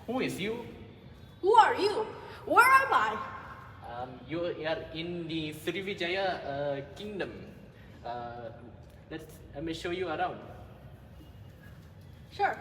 Who is you? Who are you? Where am I? You are in the Srivijaya kingdom. Let me show you around. Sure.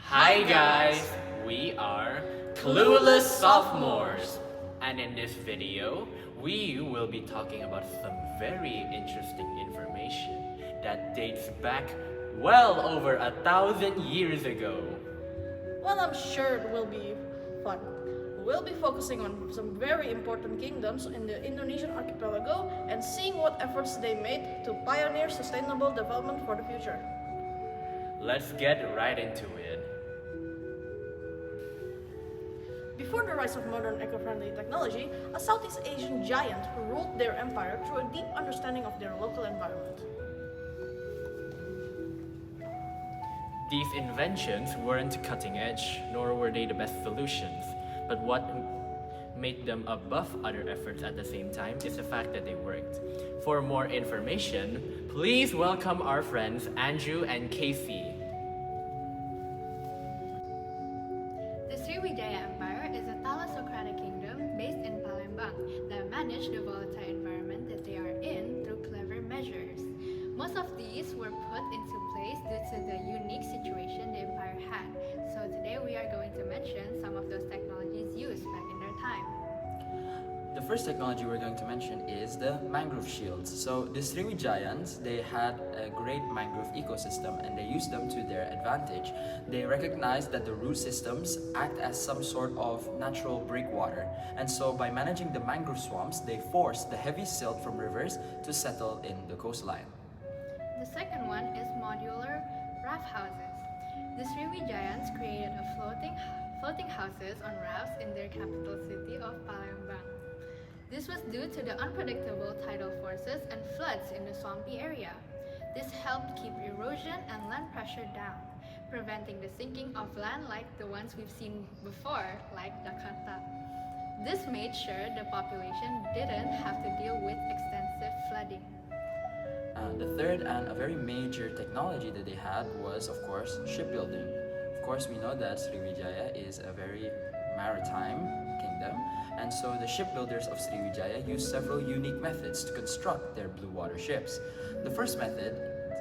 Hi guys, we are Clueless Sophomores, and in this video, we will be talking about some very interesting information that dates back well over 1,000 years ago. Well, I'm sure it will be fun. We'll be focusing on some very important kingdoms in the Indonesian archipelago and seeing what efforts they made to pioneer sustainable development for the future. Let's get right into it. Before the rise of modern eco-friendly technology, a Southeast Asian giant ruled their empire through a deep understanding of their local environment. These inventions weren't cutting edge, nor were they the best solutions. But what made them above other efforts at the same time is the fact that they worked. For more information, please welcome our friends Andrew and Casey. The Srivijaya Empire is a thalassocratic kingdom based in Palembang that managed the volatile environment that they are in through clever measures. Most of these were put into place due to the unique situation the empire had. So today we are going to mention some of those technologies used back in their time. The first technology we're going to mention is the mangrove shields. So the Srivijayans, they had a great mangrove ecosystem and they used them to their advantage. They recognized that the root systems act as some sort of natural breakwater. And so by managing the mangrove swamps, they forced the heavy silt from rivers to settle in the coastline. The second one is modular raft houses. The Srivijayans created a floating houses on rafts in their capital city of Palembang. This was due to the unpredictable tidal forces and floods in the swampy area. This helped keep erosion and land pressure down, preventing the sinking of land like the ones we've seen before, like Jakarta. This made sure the population didn't have to deal with extensive flooding. The third and a very major technology that they had was, of course, shipbuilding. Of course, we know that Srivijaya is a very maritime kingdom, and so the shipbuilders of Srivijaya used several unique methods to construct their blue water ships. The first method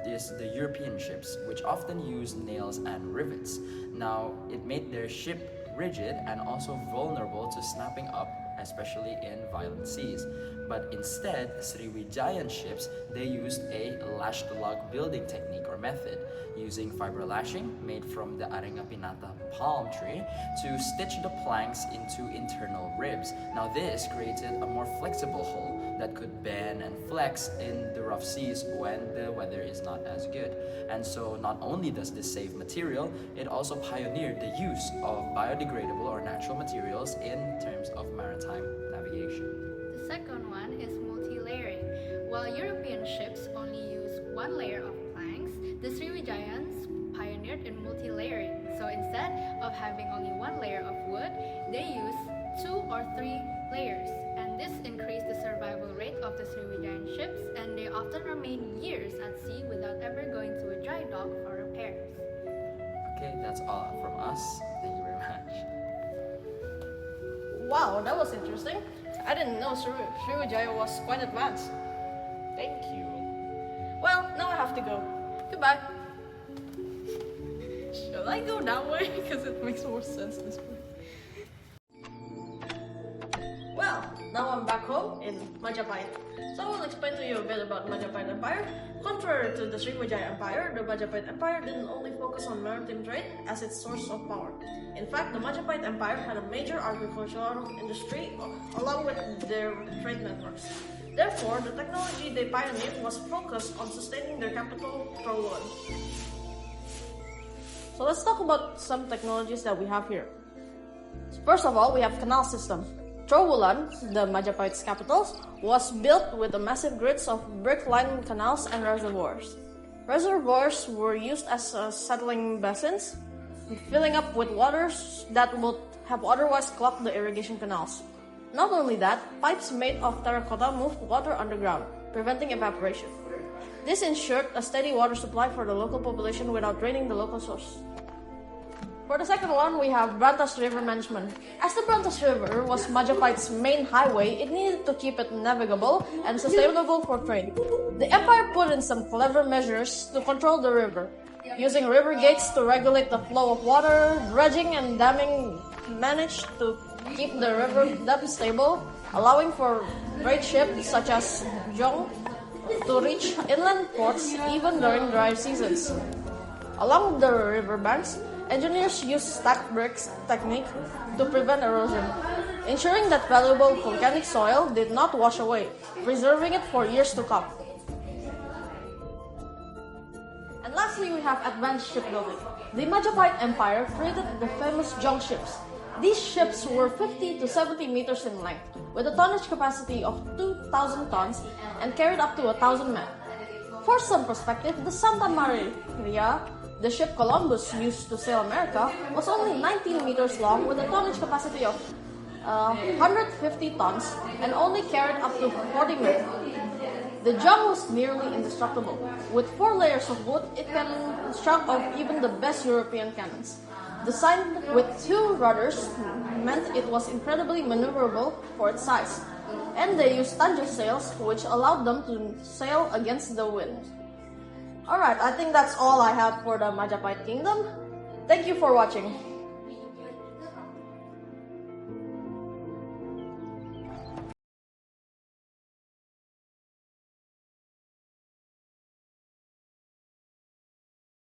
is the European ships, which often use nails and rivets. Now, it made their ship rigid and also vulnerable to snapping up, especially in violent seas. But instead, Srivijayan ships, they used a lash-to-log building technique or method, using fiber lashing made from the arenga pinata palm tree to stitch the planks into internal ribs. Now this created a more flexible hull that could bend and flex in the rough seas when the weather is not as good. And so not only does this save material, it also pioneered the use of biodegradable or natural materials in terms of maritime navigation. The second one is multi-layering. While European ships only use one layer of planks, the Srivijayans pioneered in multi-layering. So instead of having only one layer of wood, they used 2 or 3 layers. And this increased the survival rate of the Srivijayan ships, and they often remain years at sea without ever going to a dry dock for repairs. Okay, that's all from us. Thank you very much. Wow, that was interesting. I didn't know Srivijaya was quite advanced. Thank you. Well, now I have to go. Goodbye. Shall I go that way? Because it makes more sense this way. Well, now I'm back home in Majapahit. So I will explain to you a bit about Majapahit Empire. Contrary to the Srivijaya Empire, the Majapahit Empire didn't only focus on maritime trade as its source of power. In fact, the Majapahit Empire had a major agricultural industry along with their trade networks. Therefore, the technology they pioneered was focused on sustaining their capital, Trowulan. So let's talk about some technologies that we have here. First of all, we have canal system. Trowulan, the Majapahit's capital, was built with a massive grids of brick-lined canals and reservoirs. Reservoirs were used as settling basins. filling up with waters that would have otherwise clogged the irrigation canals. Not only that, pipes made of terracotta moved water underground, preventing evaporation. This ensured a steady water supply for the local population without draining the local source. For the second one, we have Brantas River Management. As the Brantas River was Majapahit's main highway, it needed to keep it navigable and sustainable for trade. The empire put in some clever measures to control the river. Using river gates to regulate the flow of water, dredging and damming managed to keep the river depth stable, allowing for great ships such as Jong to reach inland ports even during dry seasons. Along the riverbanks, engineers used stacked bricks technique to prevent erosion, ensuring that valuable volcanic soil did not wash away, preserving it for years to come. And lastly, we have advanced shipbuilding. The Majapahit Empire created the famous Jong ships. These ships were 50 to 70 meters in length, with a tonnage capacity of 2,000 tons and carried up to 1,000 men. For some perspective, the Santa Maria, the ship Columbus used to sail America, was only 19 meters long with a tonnage capacity of 150 tons and only carried up to 40 men. The Jong was nearly indestructible. With 4 layers of wood, it can shrug off even the best European cannons. Designed with 2 rudders meant it was incredibly maneuverable for its size, and they used tanja sails which allowed them to sail against the wind. Alright, I think that's all I have for the Majapahit Kingdom. Thank you for watching.